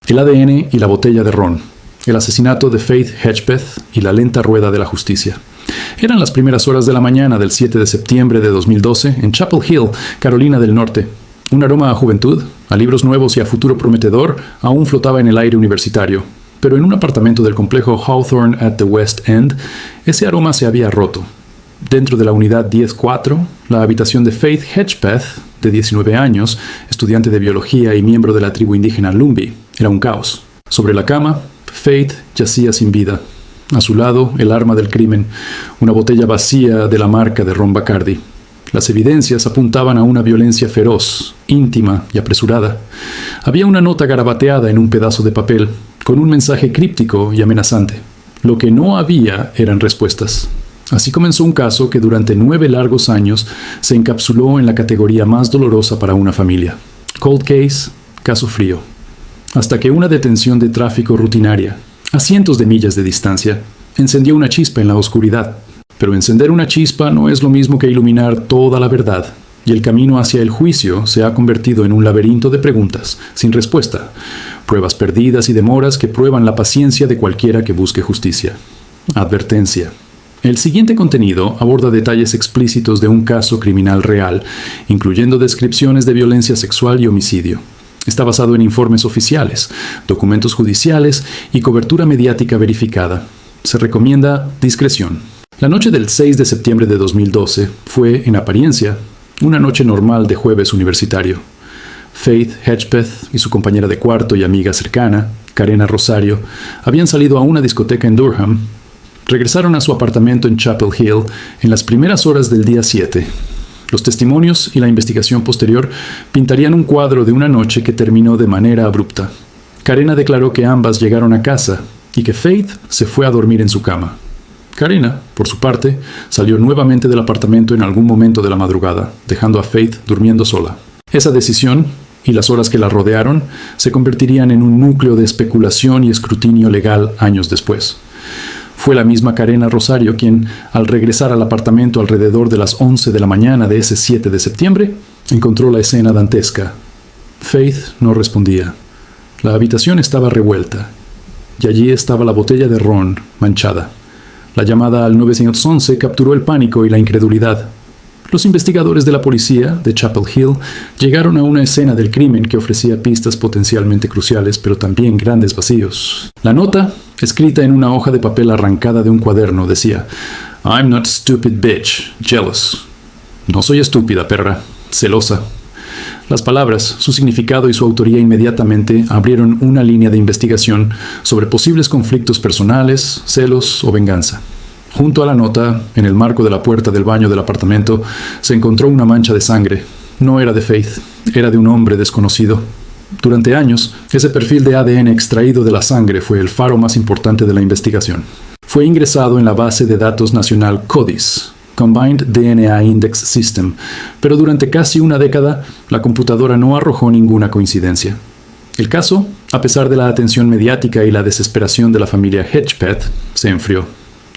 El ADN y la botella de ron. El asesinato de Faith Hedgepeth y la lenta rueda de la justicia. Eran las primeras horas de la mañana del 7 de septiembre de 2012 en Chapel Hill, Carolina del Norte. Un aroma a juventud, a libros nuevos y a futuro prometedor aún flotaba en el aire universitario. Pero en un apartamento del complejo Hawthorne at the West End, ese aroma se había roto. Dentro de la unidad 10-4, la habitación de Faith Hedgepeth, de 19 años, estudiante de biología y miembro de la tribu indígena Lumbee, era un caos. Sobre la cama, Faith yacía sin vida. A su lado, el arma del crimen, una botella vacía de la marca de ron Bacardi. Las evidencias apuntaban a una violencia feroz, íntima y apresurada. Había una nota garabateada en un pedazo de papel, con un mensaje críptico y amenazante. Lo que no había eran respuestas. Así comenzó un caso que durante 9 largos años se encapsuló en la categoría más dolorosa para una familia. Cold case, caso frío. Hasta que una detención de tráfico rutinaria, a cientos de millas de distancia, encendió una chispa en la oscuridad. Pero encender una chispa no es lo mismo que iluminar toda la verdad, y el camino hacia el juicio se ha convertido en un laberinto de preguntas, sin respuesta, pruebas perdidas y demoras que prueban la paciencia de cualquiera que busque justicia. Advertencia. El siguiente contenido aborda detalles explícitos de un caso criminal real, incluyendo descripciones de violencia sexual y homicidio. Está basado en informes oficiales, documentos judiciales y cobertura mediática verificada. Se recomienda discreción. La noche del 6 de septiembre de 2012 fue, en apariencia, una noche normal de jueves universitario. Faith Hedgepeth y su compañera de cuarto y amiga cercana, Karena Rosario, habían salido a una discoteca en Durham. Regresaron a su apartamento en Chapel Hill en las primeras horas del día 7. Los testimonios y la investigación posterior pintarían un cuadro de una noche que terminó de manera abrupta. Karena declaró que ambas llegaron a casa y que Faith se fue a dormir en su cama. Karena, por su parte, salió nuevamente del apartamento en algún momento de la madrugada, dejando a Faith durmiendo sola. Esa decisión y las horas que la rodearon se convertirían en un núcleo de especulación y escrutinio legal años después. Fue la misma Karena Rosario quien, al regresar al apartamento alrededor de las 11 de la mañana de ese 7 de septiembre, encontró la escena dantesca. Faith no respondía. La habitación estaba revuelta, y allí estaba la botella de ron manchada. La llamada al 911 capturó el pánico y la incredulidad. Los investigadores de la policía de Chapel Hill llegaron a una escena del crimen que ofrecía pistas potencialmente cruciales, pero también grandes vacíos. La nota, escrita en una hoja de papel arrancada de un cuaderno, decía: "I'm not stupid bitch, jealous". No soy estúpida, perra, celosa. Las palabras, su significado y su autoría inmediatamente abrieron una línea de investigación sobre posibles conflictos personales, celos o venganza. Junto a la nota, en el marco de la puerta del baño del apartamento, se encontró una mancha de sangre. No era de Faith, era de un hombre desconocido. Durante años, ese perfil de ADN extraído de la sangre fue el faro más importante de la investigación. Fue ingresado en la base de datos nacional CODIS, Combined DNA Index System, pero durante casi una década, la computadora no arrojó ninguna coincidencia. El caso, a pesar de la atención mediática y la desesperación de la familia Hedgepeth, se enfrió.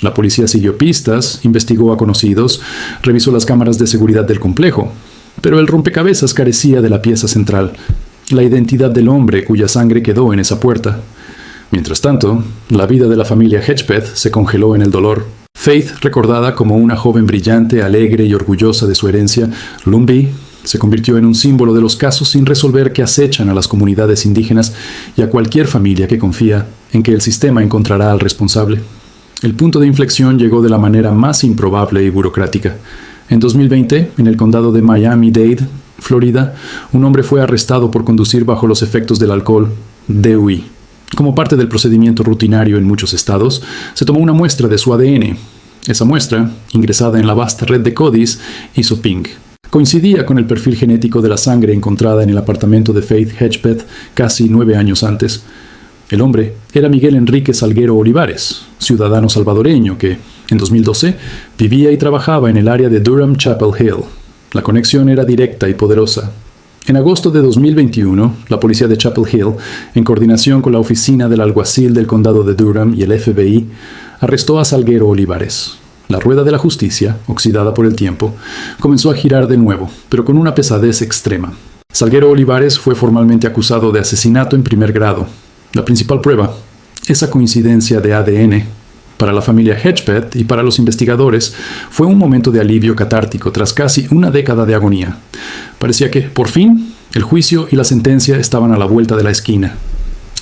La policía siguió pistas, investigó a conocidos, revisó las cámaras de seguridad del complejo, pero el rompecabezas carecía de la pieza central, la identidad del hombre cuya sangre quedó en esa puerta. Mientras tanto, la vida de la familia Hedgepeth se congeló en el dolor. Faith, recordada como una joven brillante, alegre y orgullosa de su herencia, Lumbee, se convirtió en un símbolo de los casos sin resolver que acechan a las comunidades indígenas y a cualquier familia que confía en que el sistema encontrará al responsable. El punto de inflexión llegó de la manera más improbable y burocrática. En 2020, en el condado de Miami-Dade, Florida, un hombre fue arrestado por conducir bajo los efectos del alcohol, DUI. Como parte del procedimiento rutinario en muchos estados, se tomó una muestra de su ADN. Esa muestra, ingresada en la vasta red de CODIS, hizo ping. Coincidía con el perfil genético de la sangre encontrada en el apartamento de Faith Hedgepeth casi 9 años antes. El hombre era Miguel Enrique Salguero Olivares, ciudadano salvadoreño que, en 2012, vivía y trabajaba en el área de Durham Chapel Hill. La conexión era directa y poderosa. En agosto de 2021, la policía de Chapel Hill, en coordinación con la oficina del alguacil del condado de Durham y el FBI, arrestó a Salguero Olivares. La rueda de la justicia, oxidada por el tiempo, comenzó a girar de nuevo, pero con una pesadez extrema. Salguero Olivares fue formalmente acusado de asesinato en primer grado, La principal prueba, esa coincidencia de ADN, para la familia Hedgepeth y para los investigadores, fue un momento de alivio catártico tras casi una década de agonía. Parecía que, por fin, el juicio y la sentencia estaban a la vuelta de la esquina.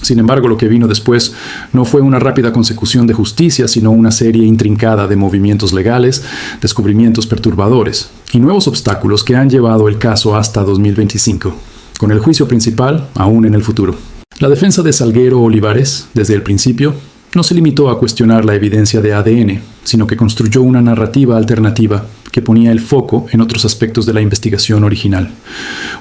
Sin embargo, lo que vino después no fue una rápida consecución de justicia, sino una serie intrincada de movimientos legales, descubrimientos perturbadores y nuevos obstáculos que han llevado el caso hasta 2025, con el juicio principal aún en el futuro. La defensa de Salguero Olivares, desde el principio, no se limitó a cuestionar la evidencia de ADN, sino que construyó una narrativa alternativa que ponía el foco en otros aspectos de la investigación original.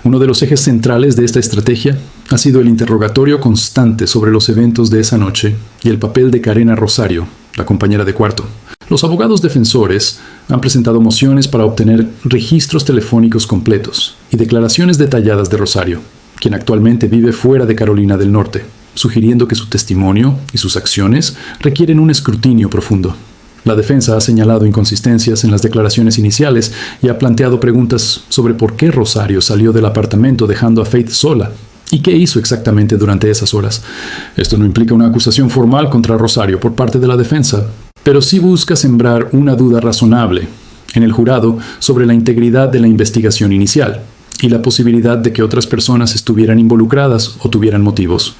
Uno de los ejes centrales de esta estrategia ha sido el interrogatorio constante sobre los eventos de esa noche y el papel de Karena Rosario, la compañera de cuarto. Los abogados defensores han presentado mociones para obtener registros telefónicos completos y declaraciones detalladas de Rosario, quien actualmente vive fuera de Carolina del Norte, sugiriendo que su testimonio y sus acciones requieren un escrutinio profundo. La defensa ha señalado inconsistencias en las declaraciones iniciales y ha planteado preguntas sobre por qué Rosario salió del apartamento dejando a Faith sola y qué hizo exactamente durante esas horas. Esto no implica una acusación formal contra Rosario por parte de la defensa, pero sí busca sembrar una duda razonable en el jurado sobre la integridad de la investigación inicial y la posibilidad de que otras personas estuvieran involucradas o tuvieran motivos.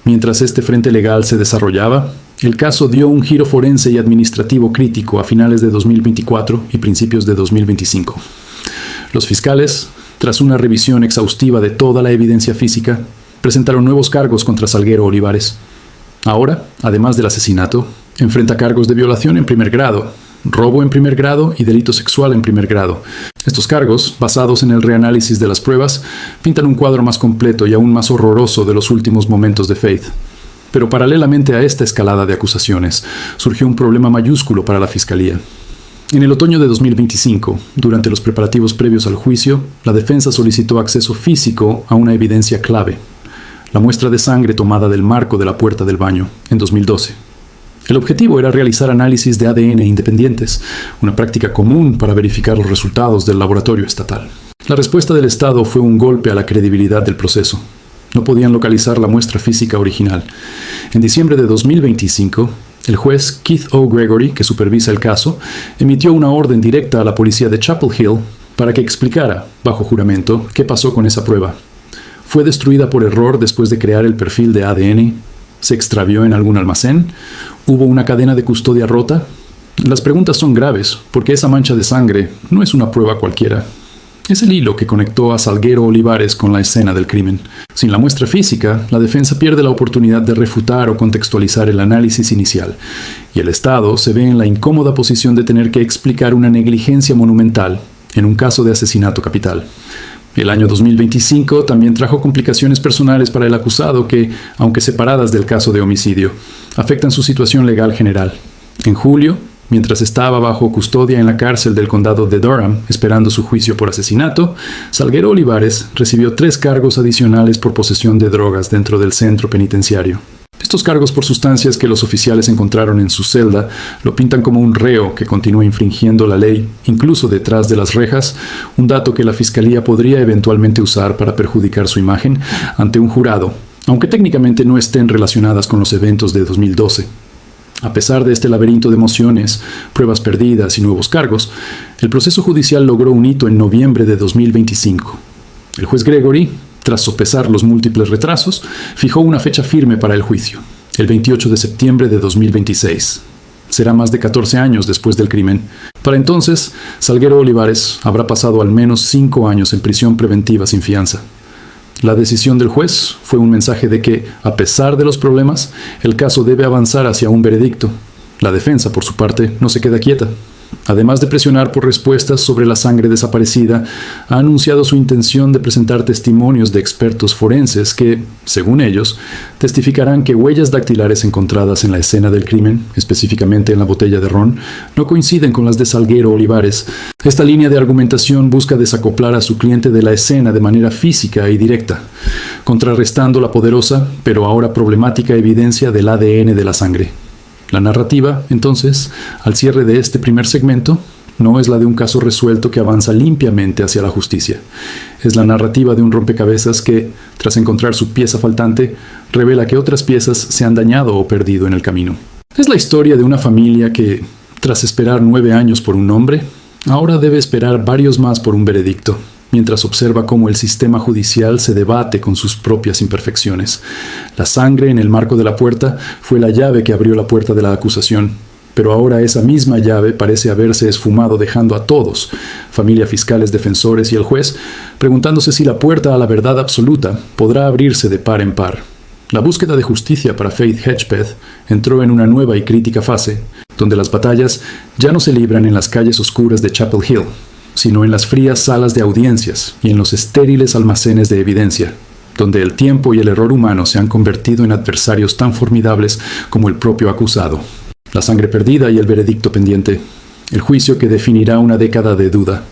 Mientras este frente legal se desarrollaba, el caso dio un giro forense y administrativo crítico a finales de 2024 y principios de 2025. Los fiscales, tras una revisión exhaustiva de toda la evidencia física, presentaron nuevos cargos contra Salguero Olivares. Ahora, además del asesinato, enfrenta cargos de violación en primer grado, robo en primer grado y delito sexual en primer grado. Estos cargos, basados en el reanálisis de las pruebas, pintan un cuadro más completo y aún más horroroso de los últimos momentos de Faith. Pero paralelamente a esta escalada de acusaciones, surgió un problema mayúsculo para la Fiscalía. En el otoño de 2025, durante los preparativos previos al juicio, la defensa solicitó acceso físico a una evidencia clave: la muestra de sangre tomada del marco de la puerta del baño, en 2012. El objetivo era realizar análisis de ADN independientes, una práctica común para verificar los resultados del laboratorio estatal. La respuesta del Estado fue un golpe a la credibilidad del proceso. No podían localizar la muestra física original. En diciembre de 2025, el juez Keith O. Gregory, que supervisa el caso, emitió una orden directa a la policía de Chapel Hill para que explicara, bajo juramento, qué pasó con esa prueba. ¿Fue destruida por error después de crear el perfil de ADN? ¿Se extravió en algún almacén? ¿Hubo una cadena de custodia rota? Las preguntas son graves, porque esa mancha de sangre no es una prueba cualquiera. Es el hilo que conectó a Salguero Olivares con la escena del crimen. Sin la muestra física, la defensa pierde la oportunidad de refutar o contextualizar el análisis inicial, y el Estado se ve en la incómoda posición de tener que explicar una negligencia monumental en un caso de asesinato capital. El año 2025 también trajo complicaciones personales para el acusado que, aunque separadas del caso de homicidio, afectan su situación legal general. En julio, mientras estaba bajo custodia en la cárcel del condado de Durham, esperando su juicio por asesinato, Salguero Olivares recibió 3 cargos adicionales por posesión de drogas dentro del centro penitenciario. Estos cargos por sustancias que los oficiales encontraron en su celda lo pintan como un reo que continúa infringiendo la ley, incluso detrás de las rejas, un dato que la Fiscalía podría eventualmente usar para perjudicar su imagen ante un jurado, aunque técnicamente no estén relacionadas con los eventos de 2012. A pesar de este laberinto de emociones, pruebas perdidas y nuevos cargos, el proceso judicial logró un hito en noviembre de 2025. El juez Gregory, tras sopesar los múltiples retrasos, fijó una fecha firme para el juicio, el 28 de septiembre de 2026. Será más de 14 años después del crimen. Para entonces, Salguero Olivares habrá pasado al menos 5 años en prisión preventiva sin fianza. La decisión del juez fue un mensaje de que, a pesar de los problemas, el caso debe avanzar hacia un veredicto. La defensa, por su parte, no se queda quieta. Además de presionar por respuestas sobre la sangre desaparecida, ha anunciado su intención de presentar testimonios de expertos forenses que, según ellos, testificarán que huellas dactilares encontradas en la escena del crimen, específicamente en la botella de ron, no coinciden con las de Salguero Olivares. Esta línea de argumentación busca desacoplar a su cliente de la escena de manera física y directa, contrarrestando la poderosa, pero ahora problemática evidencia del ADN de la sangre. La narrativa, entonces, al cierre de este primer segmento, no es la de un caso resuelto que avanza limpiamente hacia la justicia. Es la narrativa de un rompecabezas que, tras encontrar su pieza faltante, revela que otras piezas se han dañado o perdido en el camino. Es la historia de una familia que, tras esperar 9 años por un nombre, ahora debe esperar varios más por un veredicto, mientras observa cómo el sistema judicial se debate con sus propias imperfecciones. La sangre en el marco de la puerta fue la llave que abrió la puerta de la acusación, pero ahora esa misma llave parece haberse esfumado, dejando a todos, familia, fiscales, defensores y el juez, preguntándose si la puerta a la verdad absoluta podrá abrirse de par en par. La búsqueda de justicia para Faith Hedgepeth entró en una nueva y crítica fase, donde las batallas ya no se libran en las calles oscuras de Chapel Hill, sino en las frías salas de audiencias y en los estériles almacenes de evidencia, donde el tiempo y el error humano se han convertido en adversarios tan formidables como el propio acusado. La sangre perdida y el veredicto pendiente. El juicio que definirá una década de duda.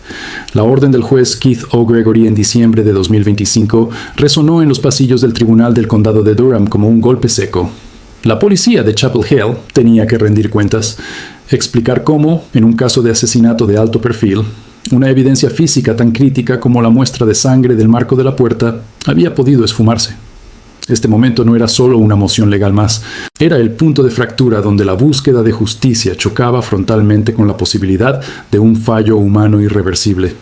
La orden del juez Keith O'Gregory en diciembre de 2025 resonó en los pasillos del Tribunal del Condado de Durham como un golpe seco. La policía de Chapel Hill tenía que rendir cuentas, explicar cómo, en un caso de asesinato de alto perfil, una evidencia física tan crítica como la muestra de sangre del marco de la puerta había podido esfumarse. Este momento no era solo una moción legal más, era el punto de fractura donde la búsqueda de justicia chocaba frontalmente con la posibilidad de un fallo humano irreversible.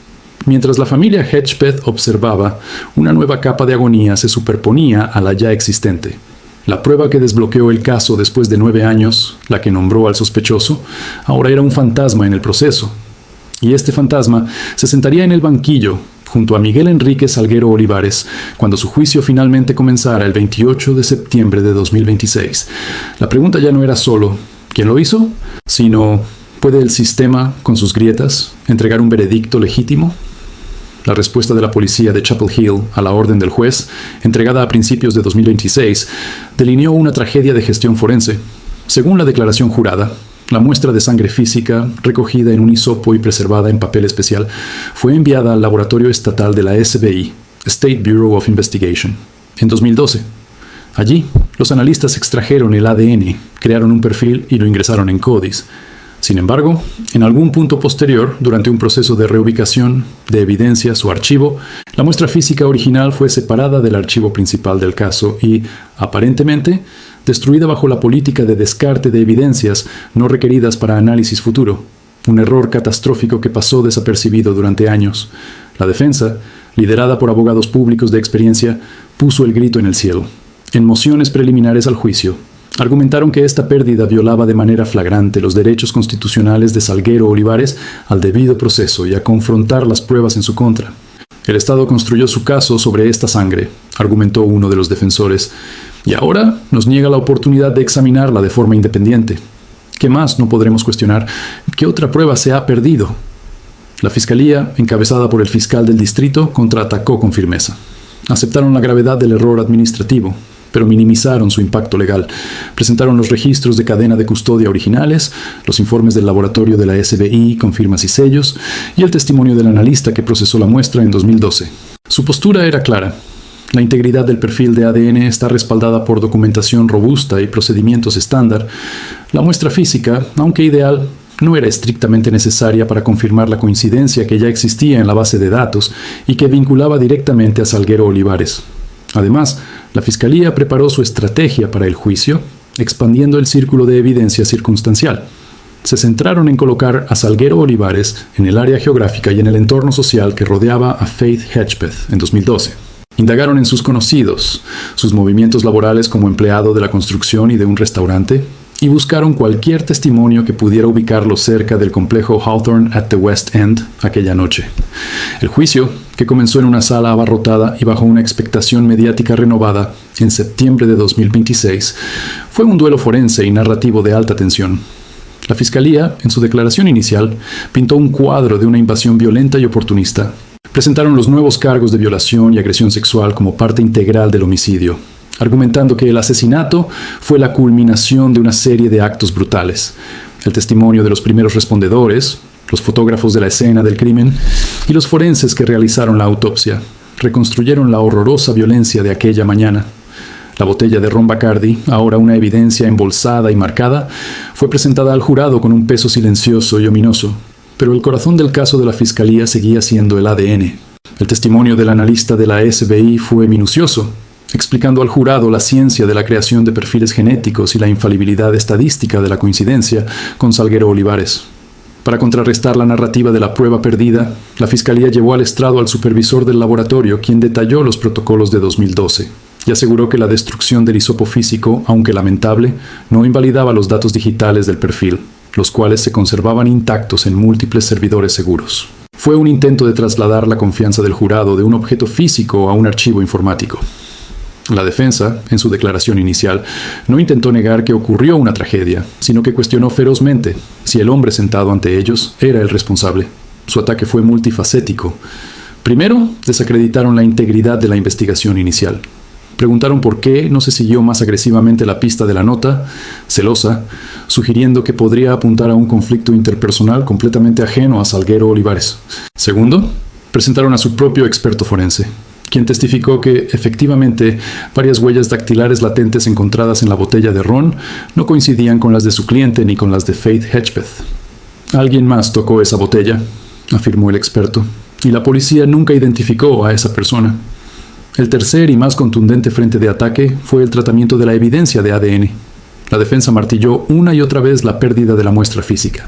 Mientras la familia Hedgepeth observaba, una nueva capa de agonía se superponía a la ya existente. La prueba que desbloqueó el caso después de 9 años, la que nombró al sospechoso, ahora era un fantasma en el proceso. Y este fantasma se sentaría en el banquillo junto a Miguel Enrique Salguero Olivares, cuando su juicio finalmente comenzara el 28 de septiembre de 2026. La pregunta ya no era solo ¿quién lo hizo?, sino ¿puede el sistema, con sus grietas, entregar un veredicto legítimo? La respuesta de la policía de Chapel Hill a la orden del juez, entregada a principios de 2026, delineó una tragedia de gestión forense. Según la declaración jurada, la muestra de sangre física, recogida en un hisopo y preservada en papel especial, fue enviada al laboratorio estatal de la SBI, State Bureau of Investigation, en 2012. Allí, los analistas extrajeron el ADN, crearon un perfil y lo ingresaron en CODIS. Sin embargo, en algún punto posterior, durante un proceso de reubicación de evidencias o archivo, la muestra física original fue separada del archivo principal del caso y, aparentemente, destruida bajo la política de descarte de evidencias no requeridas para análisis futuro, un error catastrófico que pasó desapercibido durante años. La defensa, liderada por abogados públicos de experiencia, puso el grito en el cielo. En mociones preliminares al juicio, argumentaron que esta pérdida violaba de manera flagrante los derechos constitucionales de Salguero Olivares al debido proceso y a confrontar las pruebas en su contra. El Estado construyó su caso sobre esta sangre, argumentó uno de los defensores, y ahora nos niega la oportunidad de examinarla de forma independiente. ¿Qué más no podremos cuestionar? ¿Qué otra prueba se ha perdido? La Fiscalía, encabezada por el fiscal del distrito, contraatacó con firmeza. Aceptaron la gravedad del error administrativo, pero minimizaron su impacto legal. Presentaron los registros de cadena de custodia originales, los informes del laboratorio de la SBI con firmas y sellos, y el testimonio del analista que procesó la muestra en 2012. Su postura era clara. La integridad del perfil de ADN está respaldada por documentación robusta y procedimientos estándar. La muestra física, aunque ideal, no era estrictamente necesaria para confirmar la coincidencia que ya existía en la base de datos y que vinculaba directamente a Salguero Olivares. Además, la Fiscalía preparó su estrategia para el juicio, expandiendo el círculo de evidencia circunstancial. Se centraron en colocar a Salguero Olivares en el área geográfica y en el entorno social que rodeaba a Faith Hedgepeth en 2012. Indagaron en sus conocidos, sus movimientos laborales como empleado de la construcción y de un restaurante, y buscaron cualquier testimonio que pudiera ubicarlo cerca del complejo Hawthorne at the West End aquella noche. El juicio, que comenzó en una sala abarrotada y bajo una expectación mediática renovada en septiembre de 2026, fue un duelo forense y narrativo de alta tensión. La Fiscalía, en su declaración inicial, pintó un cuadro de una invasión violenta y oportunista. Presentaron los nuevos cargos de violación y agresión sexual como parte integral del homicidio, argumentando que el asesinato fue la culminación de una serie de actos brutales. El testimonio de los primeros respondedores, los fotógrafos de la escena del crimen y los forenses que realizaron la autopsia reconstruyeron la horrorosa violencia de aquella mañana. La botella de ron Bacardi, ahora una evidencia embolsada y marcada, fue presentada al jurado con un peso silencioso y ominoso. Pero el corazón del caso de la fiscalía seguía siendo el ADN. El testimonio del analista de la SBI fue minucioso, explicando al jurado la ciencia de la creación de perfiles genéticos y la infalibilidad estadística de la coincidencia con Salguero Olivares. Para contrarrestar la narrativa de la prueba perdida, la fiscalía llevó al estrado al supervisor del laboratorio, quien detalló los protocolos de 2012 y aseguró que la destrucción del hisopo físico, aunque lamentable, no invalidaba los datos digitales del perfil, los cuales se conservaban intactos en múltiples servidores seguros. Fue un intento de trasladar la confianza del jurado de un objeto físico a un archivo informático. La defensa, en su declaración inicial, no intentó negar que ocurrió una tragedia, sino que cuestionó ferozmente si el hombre sentado ante ellos era el responsable. Su ataque fue multifacético. Primero, desacreditaron la integridad de la investigación inicial. Preguntaron por qué no se siguió más agresivamente la pista de la nota, celosa, sugiriendo que podría apuntar a un conflicto interpersonal completamente ajeno a Salguero Olivares. Segundo, presentaron a su propio experto forense, quien testificó que, efectivamente, varias huellas dactilares latentes encontradas en la botella de ron no coincidían con las de su cliente ni con las de Faith Hedgepeth. Alguien más tocó esa botella, afirmó el experto, y la policía nunca identificó a esa persona. El tercer y más contundente frente de ataque fue el tratamiento de la evidencia de ADN. La defensa martilló una y otra vez la pérdida de la muestra física.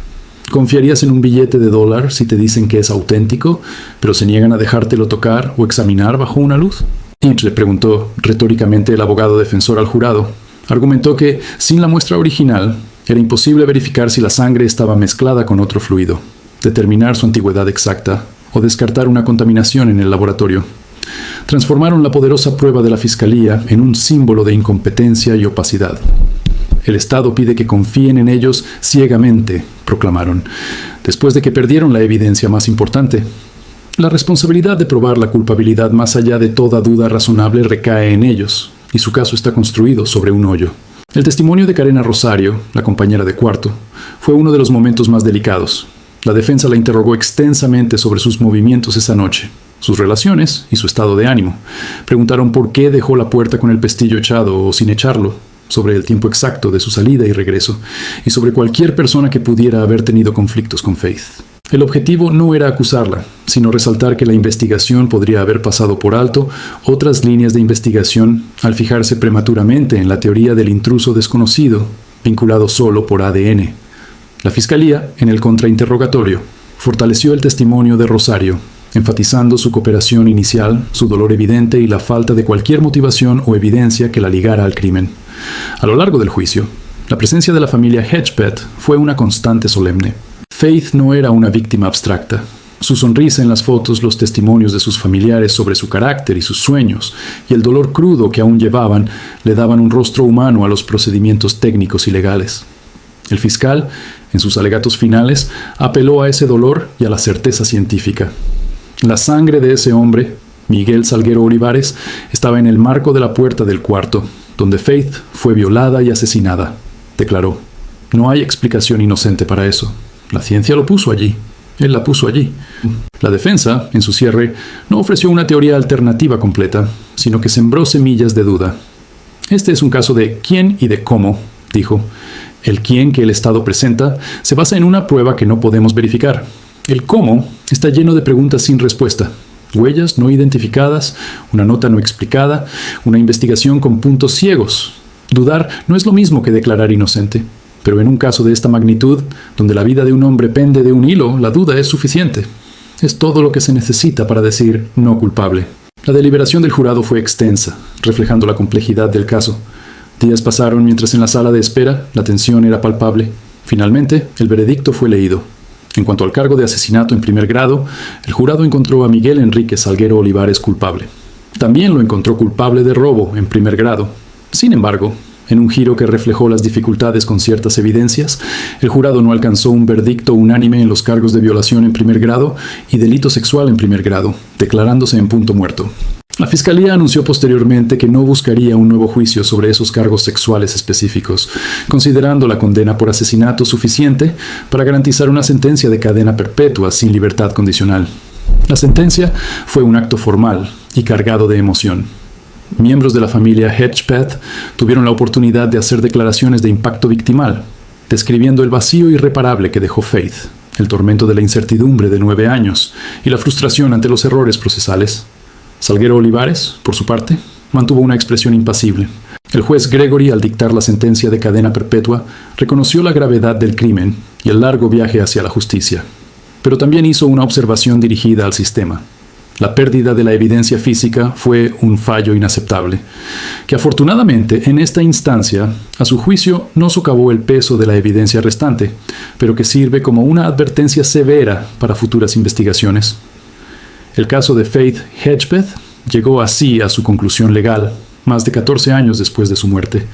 ¿Confiarías en un billete de $1 si te dicen que es auténtico, pero se niegan a dejártelo tocar o examinar bajo una luz? Inch le preguntó retóricamente el abogado defensor al jurado. Argumentó que, sin la muestra original, era imposible verificar si la sangre estaba mezclada con otro fluido, determinar su antigüedad exacta o descartar una contaminación en el laboratorio. Transformaron la poderosa prueba de la fiscalía en un símbolo de incompetencia y opacidad. El Estado pide que confíen en ellos ciegamente, proclamaron, después de que perdieron la evidencia más importante. La responsabilidad de probar la culpabilidad más allá de toda duda razonable recae en ellos, y su caso está construido sobre un hoyo. El testimonio de Karena Rosario, la compañera de cuarto, fue uno de los momentos más delicados. La defensa la interrogó extensamente sobre sus movimientos esa noche, sus relaciones y su estado de ánimo. Preguntaron por qué dejó la puerta con el pestillo echado o sin echarlo, sobre el tiempo exacto de su salida y regreso, y sobre cualquier persona que pudiera haber tenido conflictos con Faith. El objetivo no era acusarla, sino resaltar que la investigación podría haber pasado por alto otras líneas de investigación al fijarse prematuramente en la teoría del intruso desconocido, vinculado solo por ADN. La fiscalía, en el contrainterrogatorio, fortaleció el testimonio de Rosario, enfatizando su cooperación inicial, su dolor evidente y la falta de cualquier motivación o evidencia que la ligara al crimen. A lo largo del juicio, la presencia de la familia Hedgepeth fue una constante solemne. Faith no era una víctima abstracta. Su sonrisa en las fotos, los testimonios de sus familiares sobre su carácter y sus sueños, y el dolor crudo que aún llevaban, le daban un rostro humano a los procedimientos técnicos y legales. El fiscal, en sus alegatos finales, apeló a ese dolor y a la certeza científica. La sangre de ese hombre, Miguel Salguero Olivares, estaba en el marco de la puerta del cuarto, donde Faith fue violada y asesinada, declaró. No hay explicación inocente para eso. La ciencia lo puso allí. Él la puso allí. La defensa, en su cierre, no ofreció una teoría alternativa completa, sino que sembró semillas de duda. Este es un caso de quién y de cómo, dijo. El quién que el Estado presenta se basa en una prueba que no podemos verificar. El cómo está lleno de preguntas sin respuesta. Huellas no identificadas, una nota no explicada, una investigación con puntos ciegos. Dudar no es lo mismo que declarar inocente, pero en un caso de esta magnitud, donde la vida de un hombre pende de un hilo, la duda es suficiente. Es todo lo que se necesita para decir no culpable. La deliberación del jurado fue extensa, reflejando la complejidad del caso. Días pasaron mientras en la sala de espera la tensión era palpable. Finalmente, el veredicto fue leído. En cuanto al cargo de asesinato en primer grado, el jurado encontró a Miguel Enrique Salguero Olivares culpable. También lo encontró culpable de robo en primer grado. Sin embargo, en un giro que reflejó las dificultades con ciertas evidencias, el jurado no alcanzó un veredicto unánime en los cargos de violación en primer grado y delito sexual en primer grado, declarándose en punto muerto. La fiscalía anunció posteriormente que no buscaría un nuevo juicio sobre esos cargos sexuales específicos, considerando la condena por asesinato suficiente para garantizar una sentencia de cadena perpetua sin libertad condicional. La sentencia fue un acto formal y cargado de emoción. Miembros de la familia Hedgepeth tuvieron la oportunidad de hacer declaraciones de impacto victimal, describiendo el vacío irreparable que dejó Faith, el tormento de la incertidumbre de 9 años y la frustración ante los errores procesales. Salguero Olivares, por su parte, mantuvo una expresión impasible. El juez Gregory, al dictar la sentencia de cadena perpetua, reconoció la gravedad del crimen y el largo viaje hacia la justicia. Pero también hizo una observación dirigida al sistema. La pérdida de la evidencia física fue un fallo inaceptable, que afortunadamente en esta instancia, a su juicio, no socavó el peso de la evidencia restante, pero que sirve como una advertencia severa para futuras investigaciones. El caso de Faith Hedgepeth llegó así a su conclusión legal, más de 14 años después de su muerte.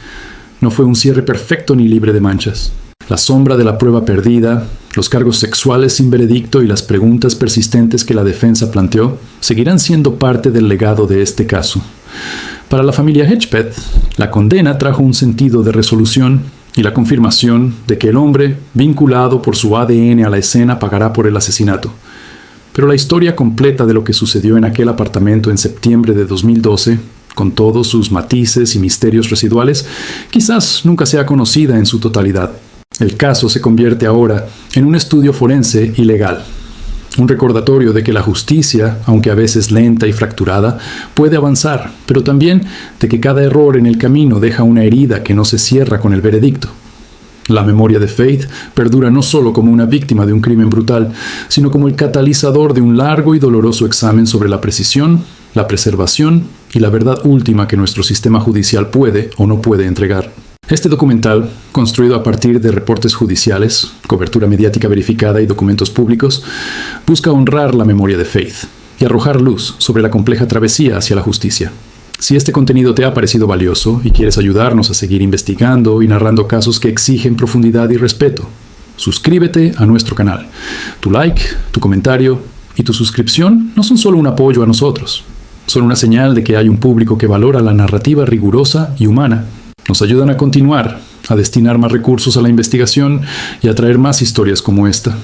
No fue un cierre perfecto ni libre de manchas. La sombra de la prueba perdida, los cargos sexuales sin veredicto y las preguntas persistentes que la defensa planteó seguirán siendo parte del legado de este caso. Para la familia Hedgepeth, la condena trajo un sentido de resolución y la confirmación de que el hombre, vinculado por su ADN a la escena, pagará por el asesinato. Pero la historia completa de lo que sucedió en aquel apartamento en septiembre de 2012, con todos sus matices y misterios residuales, quizás nunca sea conocida en su totalidad. El caso se convierte ahora en un estudio forense y legal, un recordatorio de que la justicia, aunque a veces lenta y fracturada, puede avanzar, pero también de que cada error en el camino deja una herida que no se cierra con el veredicto. La memoria de Faith perdura no solo como una víctima de un crimen brutal, sino como el catalizador de un largo y doloroso examen sobre la precisión, la preservación y la verdad última que nuestro sistema judicial puede o no puede entregar. Este documental, construido a partir de reportes judiciales, cobertura mediática verificada y documentos públicos, busca honrar la memoria de Faith y arrojar luz sobre la compleja travesía hacia la justicia. Si este contenido te ha parecido valioso y quieres ayudarnos a seguir investigando y narrando casos que exigen profundidad y respeto, suscríbete a nuestro canal. Tu like, tu comentario y tu suscripción no son solo un apoyo a nosotros, son una señal de que hay un público que valora la narrativa rigurosa y humana. Nos ayudan a continuar, a destinar más recursos a la investigación y a traer más historias como esta.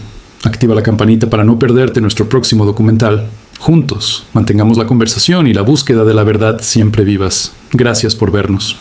Activa la campanita para no perderte nuestro próximo documental. Juntos, mantengamos la conversación y la búsqueda de la verdad siempre vivas. Gracias por vernos.